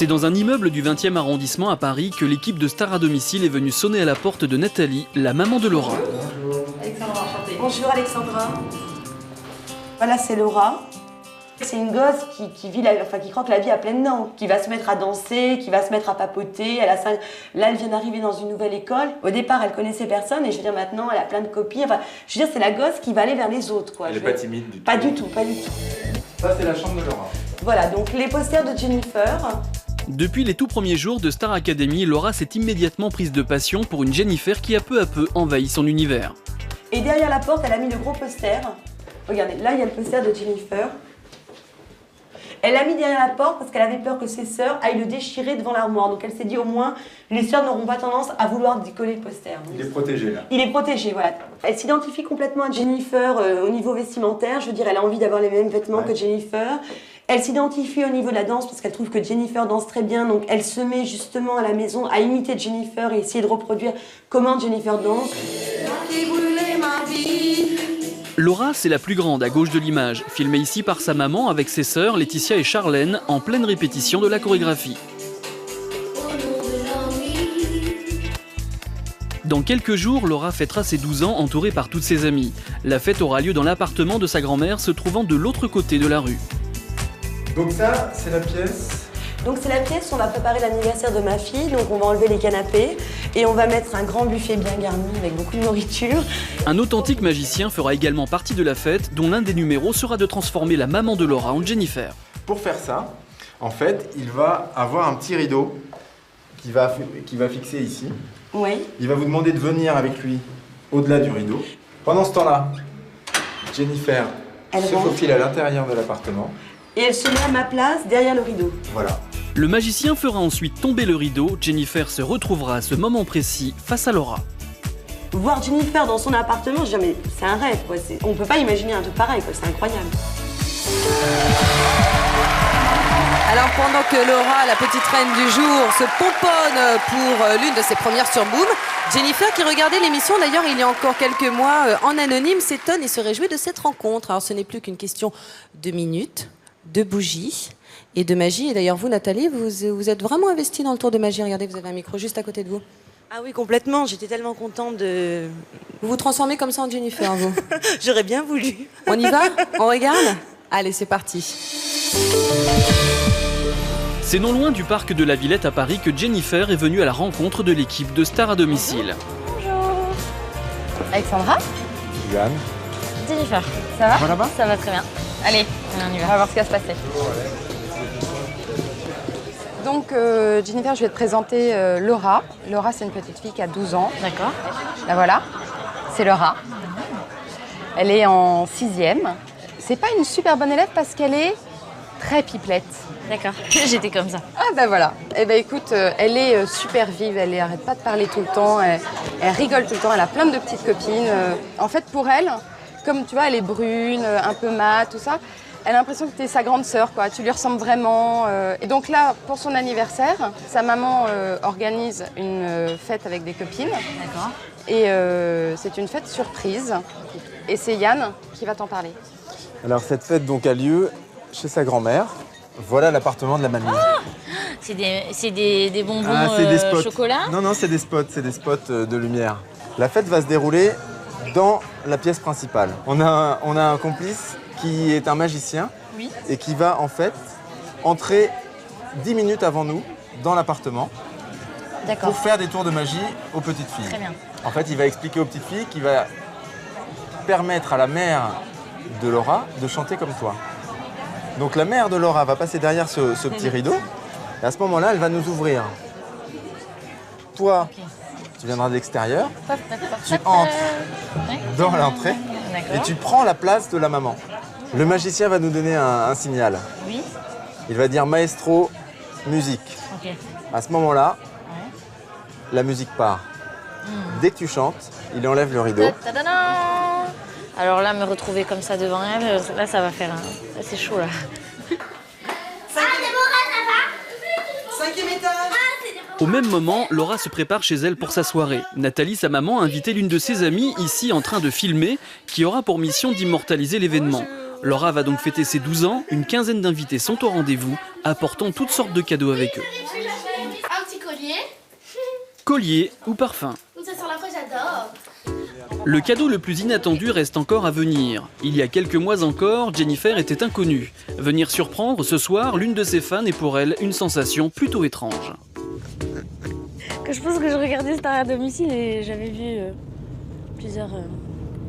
C'est dans un immeuble du 20e arrondissement à Paris que l'équipe de Stars à domicile est venue sonner à la porte de Nathalie, la maman de Laura. Bonjour. Alexandra, enchantée. Bonjour Alexandra. Voilà, c'est Laura. C'est une gosse qui croque la vie à pleines dents, qui va se mettre à danser, qui va se mettre à papoter. Là, elle vient d'arriver dans une nouvelle école. Au départ, elle connaissait personne et je veux dire maintenant, elle a plein de copines. Enfin, je veux dire, c'est la gosse qui va aller vers les autres, quoi. Elle n'est pas timide du tout. Pas du tout, pas du tout. Ça, c'est la chambre de Laura. Voilà, donc les posters de Jennifer. Depuis les tout premiers jours de Star Academy, Laura s'est immédiatement prise de passion pour une Jennifer qui a peu à peu envahi son univers. Et derrière la porte, elle a mis le gros poster. Regardez, là, il y a le poster de Jennifer. Elle l'a mis derrière la porte parce qu'elle avait peur que ses sœurs aillent le déchirer devant l'armoire. Donc elle s'est dit au moins, les sœurs n'auront pas tendance à vouloir décoller le poster. Donc, Il est protégé là. il est protégé, voilà. Elle s'identifie complètement à Jennifer au niveau vestimentaire. Je veux dire, elle a envie d'avoir les mêmes vêtements que Jennifer. Elle s'identifie au niveau de la danse parce qu'elle trouve que Jennifer danse très bien. Donc elle se met justement à la maison à imiter Jennifer et essayer de reproduire comment Jennifer danse. Laura, c'est la plus grande à gauche de l'image, filmée ici par sa maman avec ses sœurs Laetitia et Charlène en pleine répétition de la chorégraphie. Dans quelques jours, Laura fêtera ses 12 ans entourée par toutes ses amies. La fête aura lieu dans l'appartement de sa grand-mère se trouvant de l'autre côté de la rue. Donc ça, c'est la pièce. Donc c'est la pièce où on va préparer l'anniversaire de ma fille. Donc on va enlever les canapés et on va mettre un grand buffet bien garni avec beaucoup de nourriture. Un authentique magicien fera également partie de la fête, dont l'un des numéros sera de transformer la maman de Laura en Jennifer. Pour faire ça, en fait, il va avoir un petit rideau qui va fixer ici. Oui. Il va vous demander de venir avec lui au-delà du rideau. Pendant ce temps-là, Jennifer se faufile à l'intérieur de l'appartement. Et elle se met à ma place derrière le rideau. Voilà. Le magicien fera ensuite tomber le rideau. Jennifer se retrouvera à ce moment précis face à Laura. Voir Jennifer dans son appartement, je dis, mais c'est un rêve, quoi. On ne peut pas imaginer un truc pareil, quoi. C'est incroyable. Alors pendant que Laura, la petite reine du jour, se pomponne pour l'une de ses premières sur Boom, Jennifer, qui regardait l'émission d'ailleurs il y a encore quelques mois en anonyme, s'étonne et se réjouit de cette rencontre. Alors ce n'est plus qu'une question de minutes, de bougies et de magie. Et d'ailleurs vous, Nathalie, vous êtes vraiment investie dans le tour de magie. Regardez, vous avez un micro juste à côté de vous. Ah oui, complètement. J'étais tellement contente de... Vous vous transformez comme ça en Jennifer, vous? J'aurais bien voulu. On y va? On regarde? Allez, c'est parti. C'est non loin du parc de la Villette à Paris que Jennifer est venue à la rencontre de l'équipe de Stars à domicile. Bonjour. Alexandra. Yann. Jennifer. Ça va? Voilà, Ça va très bien. Allez, on y va. On va voir ce qui va se passer. Donc Jennifer, je vais te présenter Laura. Laura, c'est une petite fille qui a 12 ans. D'accord. La voilà, c'est Laura. Elle est en 6e. C'est pas une super bonne élève parce qu'elle est très pipelette. D'accord. J'étais comme ça. Ah ben voilà. Eh ben écoute, elle est super vive, elle arrête pas de parler tout le temps, elle rigole tout le temps, elle a plein de petites copines. En fait, pour elle, comme tu vois, elle est brune, un peu mate, tout ça, elle a l'impression que tu es sa grande sœur, quoi. Tu lui ressembles vraiment. Et donc là, pour son anniversaire, sa maman organise une fête avec des copines. D'accord. Et c'est une fête surprise. Et c'est Yann qui va t'en parler. Alors cette fête donc a lieu chez sa grand-mère. Voilà l'appartement de la mamie. C'est des bonbons c'est des spots. chocolat? Non, c'est des spots de lumière. La fête va se dérouler dans la pièce principale. On a un complice qui est un magicien et qui va en fait entrer 10 minutes avant nous dans l'appartement pour faire des tours de magie aux petites filles. Très bien. En fait, il va expliquer aux petites filles qu'il va permettre à la mère de Laura de chanter comme toi. Donc la mère de Laura va passer derrière ce petit rideau et à ce moment-là, elle va nous ouvrir. Toi, tu viendras de l'extérieur, tu entres dans l'entrée et tu prends la place de la maman. Le magicien va nous donner un signal. Oui. Il va dire maestro, musique. Ok. À ce moment-là, la musique part. Dès que tu chantes, il enlève le rideau. Alors là, me retrouver comme ça devant elle, là, ça va faire... C'est chaud, là. Cinquième étage. Au même moment, Laura se prépare chez elle pour sa soirée. Nathalie, sa maman, a invité l'une de ses amies, ici en train de filmer, qui aura pour mission d'immortaliser l'événement. Laura va donc fêter ses 12 ans, une quinzaine d'invités sont au rendez-vous, apportant toutes sortes de cadeaux avec eux. Un petit collier. Collier ou parfum. Ça sent la fois, j'adore. Le cadeau le plus inattendu reste encore à venir. Il y a quelques mois encore, Jennifer était inconnue. Venir surprendre ce soir l'une de ses fans est pour elle une sensation plutôt étrange. Je pense que je regardais Star à domicile et j'avais vu plusieurs...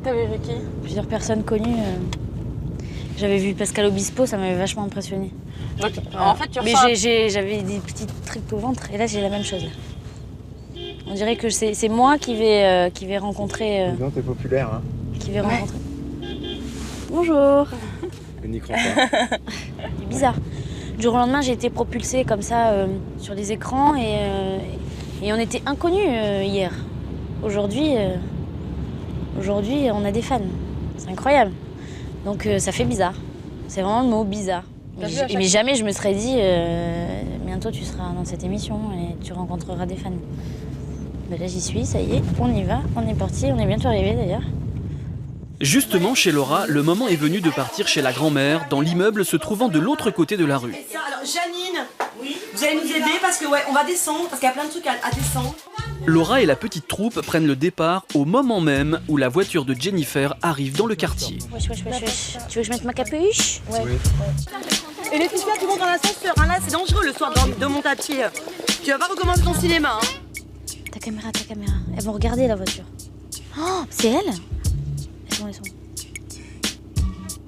T'avais vu qui? Plusieurs personnes connues. J'avais vu Pascal Obispo, ça m'avait vachement impressionné. Donc, en fait, tu Mais ressens... j'avais des petits trucs au ventre et là j'ai la même chose. On dirait que c'est moi qui vais rencontrer. Dis donc, t'es populaire, hein. Qui vais rencontrer. Bonjour. Elle n'y croit pas. C'est bizarre. Du jour au lendemain, j'ai été propulsée comme ça sur les écrans et on était inconnus hier. Aujourd'hui, on a des fans. C'est incroyable. Donc ça fait bizarre. C'est vraiment le mot bizarre. Mais jamais je me serais dit bientôt tu seras dans cette émission et tu rencontreras des fans. Ben là j'y suis, ça y est, on y va, on est parti, on est bientôt arrivé d'ailleurs. Justement, chez Laura, le moment est venu de partir chez la grand-mère, dans l'immeuble se trouvant de l'autre côté de la rue. Alors Janine, vous allez nous aider parce que on va descendre, parce qu'il y a plein de trucs à descendre. Laura et la petite troupe prennent le départ au moment même où la voiture de Jennifer arrive dans le quartier. Wesh. Tu veux que je mette ma capuche? Ouais. Et Laetitia, tu montes dans l'ascenseur, hein, là c'est dangereux le soir de monter à pied. Tu vas pas recommencer ton cinéma. Hein. Ta caméra. Elles vont regarder la voiture. Oh, c'est elles? Elles sont.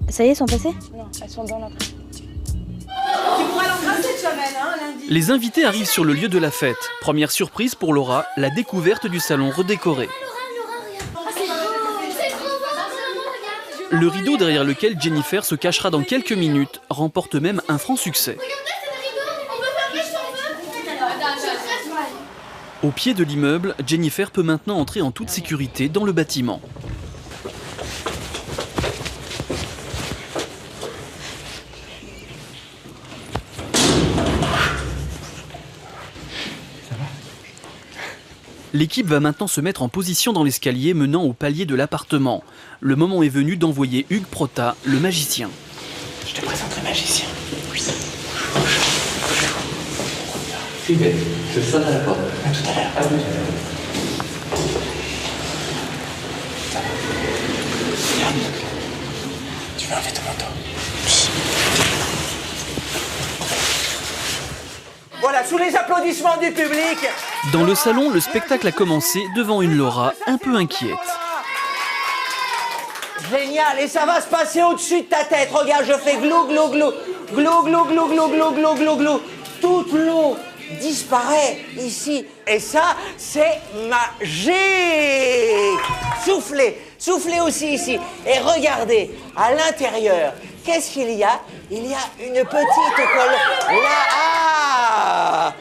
Ça y est, elles sont passées? Non, elles sont dans l'entrée. Tu pourras l'embrasser cette semaine, hein, lundi. Les invités arrivent sur le lieu de la fête. Première surprise pour Laura, la découverte du salon redécoré. Le rideau derrière lequel Jennifer se cachera dans quelques minutes remporte même un franc succès. Au pied de l'immeuble, Jennifer peut maintenant entrer en toute sécurité dans le bâtiment. L'équipe va maintenant se mettre en position dans l'escalier menant au palier de l'appartement. Le moment est venu d'envoyer Hugues Prota, le magicien. Je te présente le magicien. Oui. Hugues, je sonne à la porte. À tout à l'heure. À tout à l'heure. Regarde. Tu veux enlever ton manteau? Voilà, sous les applaudissements du public. Dans le salon, le spectacle a commencé devant une Laura un peu inquiète. Génial, et ça va se passer au-dessus de ta tête. Regarde, je fais glou, glou, glou. Glou, glou, glou, glou, glou, glou, glou, glou. Toute l'eau disparaît ici. Et ça, c'est magique. Soufflez, soufflez aussi ici. Et regardez, à l'intérieur, qu'est-ce qu'il y a? Il y a une petite colle là. Ah!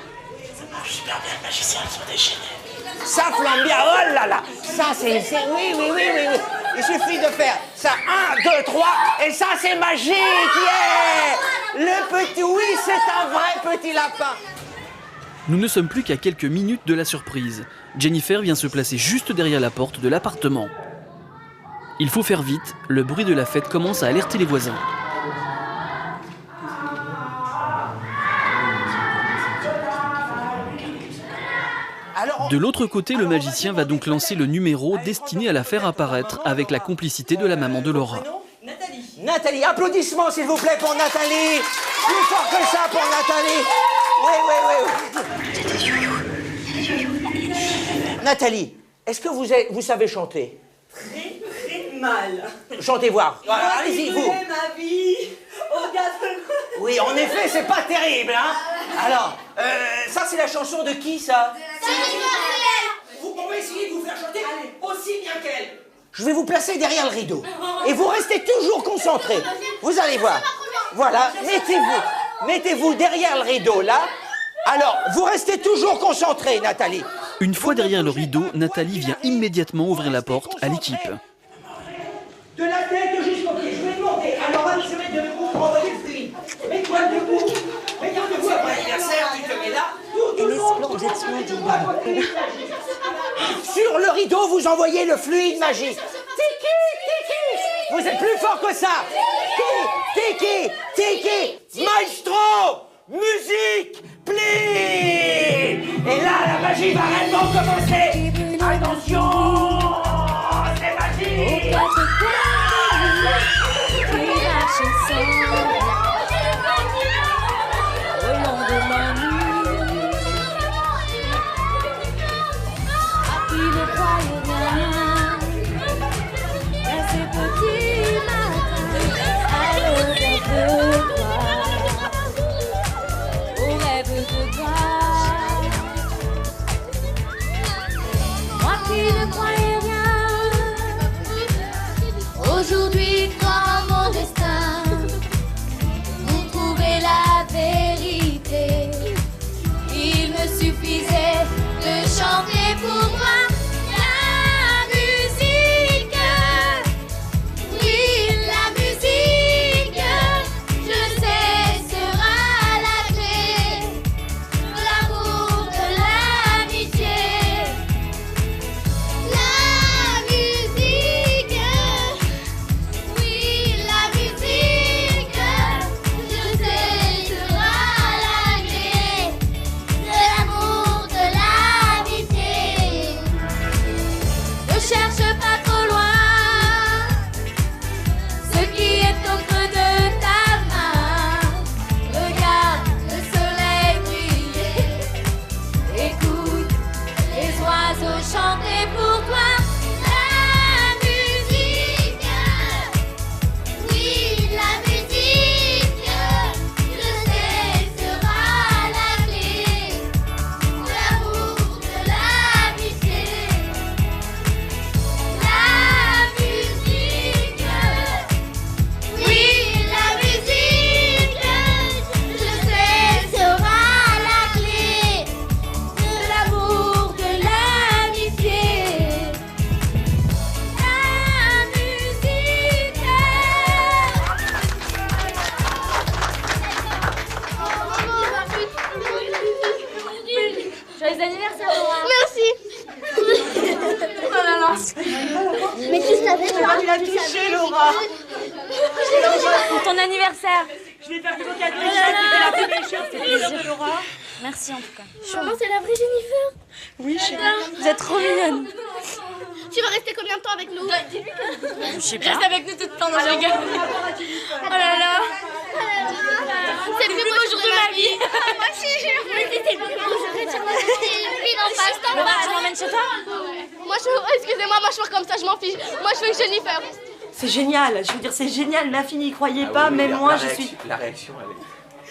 Ça marche super bien, le magicien, elles sont déchaînées. Ça flambe bien, oh là là. Ça, c'est... Oui. Il suffit de faire ça, 1, 2, 3, et ça, c'est magique, yeah! Le petit, oui, c'est un vrai petit lapin. Nous ne sommes plus qu'à quelques minutes de la surprise. Jennifer vient se placer juste derrière la porte de l'appartement. Il faut faire vite, le bruit de la fête commence à alerter les voisins. De l'autre côté, le magicien va donc lancer le numéro destiné à la faire apparaître avec la complicité de la maman de Laura. Nathalie, applaudissements s'il vous plaît pour Nathalie. Plus fort que ça pour Nathalie. Oui. Nathalie, est-ce que vous savez chanter? Très mal. Chantez voir. Allez-y, vous. Ma vie. Oui, en effet, c'est pas terrible, hein. Alors, ça c'est la chanson de qui, ça? On va essayer de vous faire chanter aussi bien qu'elle. Je vais vous placer derrière le rideau. Et vous restez toujours concentrés. Vous allez voir. Voilà, mettez-vous derrière le rideau, là. Alors, vous restez toujours concentrés, Nathalie. Une fois derrière le rideau, Nathalie vient immédiatement ouvrir la porte à l'équipe. De la tête jusqu'au pied, je vais demander. Alors, elle se met debout pour envoyer le fluide. Mets-toi debout. Mets-toi debout après l'anniversaire, tu te mets là. Sur le rideau, vous envoyez le fluide magique. Tiki, tiki. Vous êtes plus fort que ça. Tiki. Tiki, maestro, musique, plie. Et là, la magie va réellement commencer. Attention, c'est magique. Aujourd'hui, crois en mon destin pour trouver la vérité. Il me suffisait de chanter pour moi la musique. Oui, la musique, je sais, sera la clé de l'amour, de l'amitié. La musique, oui, la musique, je sais, sera la clé de l'amour, de l'amitié. Ne cherche pas trop loin ce qui est au creux de ta main. Regarde le soleil briller, écoute les oiseaux chanter pour toi. La musique, oui, la musique, je sais, sera la clé de l'amour, de l'amitié. La musique, oui, la musique, je sais, sera la clé de l'amour, de l'amitié. La musique. Joyeux anniversaire, Laura. Merci. Oh là là. Mais tu savais, Tu l'as touché, Laura. Pour ton anniversaire. Je vais faire vos cadeaux. C'était la plus belle chose, c'était l'heure de Laura. Merci en tout cas. Maman, c'est la vraie Jennifer. Oui, chérie. Vous êtes trop mignonne. Tu vas rester combien de temps avec nous? Je sais pas. Reste avec nous tout le temps, je rigole. Oh là là. C'est le plus beau jour de ma vie. Moi aussi, c'était le plus beau jour de ma vie. En passe-temps. Laura, tu m'emmènes chez toi? Moi, excusez-moi, moi je fais comme ça, je m'en fiche. Moi, je veux que Jennifer. C'est génial, je veux dire, c'est génial. Ma fille n'y croyait pas, même moi, je suis. La réaction, elle est...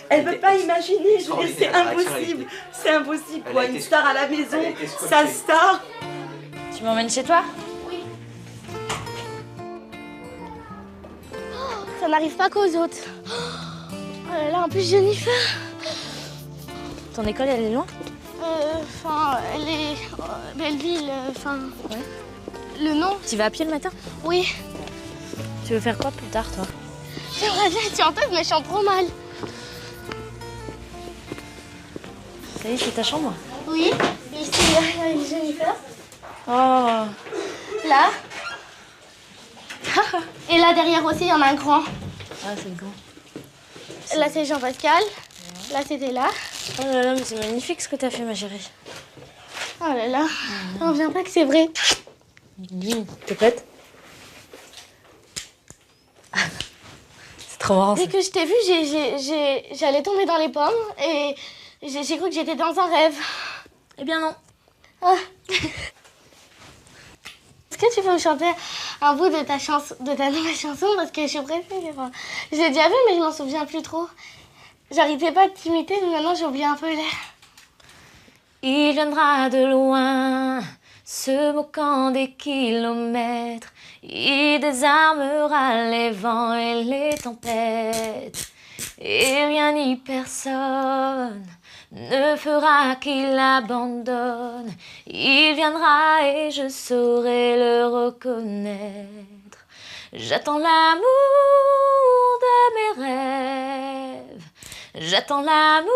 Elle peut pas imaginer, je veux dire, c'est Extraordinaire, la réaction, impossible. elle C'est impossible, Elle quoi. a Une été- star à la maison, elle a été scotchée. sa star. Tu m'emmènes chez toi? Ça n'arrive pas qu'aux autres. Oh là là, en plus, Jennifer. Ton école, elle est loin? Enfin, elle est. Belleville, enfin. Ouais. Le nom? Tu vas à pied le matin? Oui. Tu veux faire quoi plus tard, toi? J'aimerais bien être chanteuse, mais je chante trop mal. Ça y est, c'est ta chambre? Oui. Ici, il y a une Jennifer. Oh. Là. Et là, derrière aussi, il y en a un grand. Ah, c'est grand. Là, c'est Jean-Pascal. Là, c'était là. Oh là là, mais c'est magnifique ce que t'as fait, ma chérie. Oh là là. On vient pas que c'est vrai. T'es prête? C'est trop marrant. Dès que je t'ai vue, j'allais tomber dans les pommes et j'ai cru que j'étais dans un rêve. Eh bien non. Ah. Est-ce que tu peux me chanter un bout de ta chanson, de ta nouvelle chanson, parce que je suis pressée. Enfin, je l'ai déjà vue, mais je m'en souviens plus trop. J'arrivais pas à t'imiter, mais maintenant j'ai oublié un peu l'air. Il viendra de loin, se moquant des kilomètres. Il désarmera les vents et les tempêtes. Et rien ni personne ne fera qu'il abandonne. Il viendra et je saurai le reconnaître. J'attends l'amour de mes rêves. J'attends l'amour,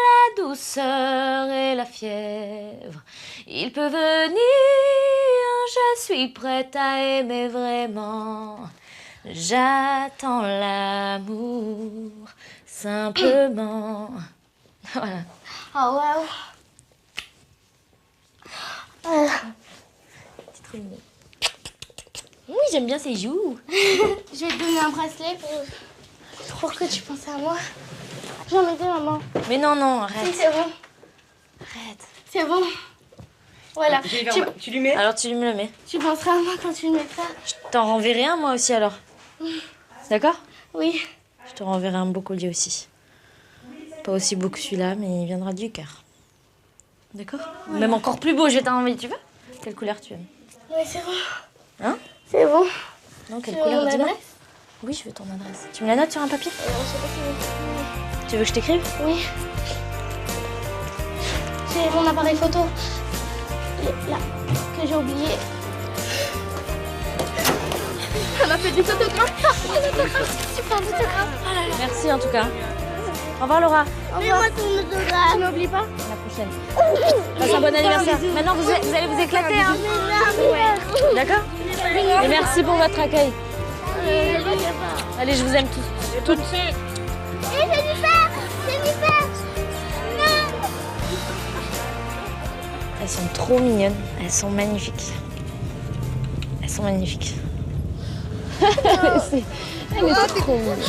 la douceur et la fièvre. Il peut venir, je suis prête à aimer vraiment. J'attends l'amour, simplement. Voilà. Oh waouh. C'est trop mignon. Oui, j'aime bien ses joues. Je vais te donner un bracelet pour que tu penses à moi. J'en mettais, maman. Mais non, non, arrête. Oui, c'est bon. Arrête. C'est bon. Voilà. Tu lui mets? Alors tu me le mets. Tu penseras à moi quand tu le mettras. Je t'en renverrai un moi aussi alors. D'accord? Oui. Je te renverrai un beau collier aussi. Pas aussi beau que celui-là, mais il viendra du cœur. D'accord? Même encore plus beau, je vais t'en envoyer, tu veux? Quelle couleur tu aimes? Oui, c'est bon. Hein? C'est bon. Non, quelle Tu veux couleur? mon Dis-moi. adresse? Oui, je veux ton adresse. Tu me la notes sur un papier? Je sais pas si Tu veux que je t'écrive? Oui. J'ai mon appareil photo. Là, que j'ai oublié. Elle m'a fait des autographes. Des autographes. Super autographes. Merci en tout cas. Au revoir Laura. Au revoir. Ton autographe. Tu m'oublies pas? À la prochaine. Passe un bon anniversaire. Maintenant vous allez vous éclater, hein? Ouais. D'accord? Et merci pour votre accueil. Allez, je vous aime tous. Toutes. Et Jennifer! Jennifer! Non! Elles sont trop mignonnes. Elles sont magnifiques. Elles sont magnifiques. Elle est trop mignonne.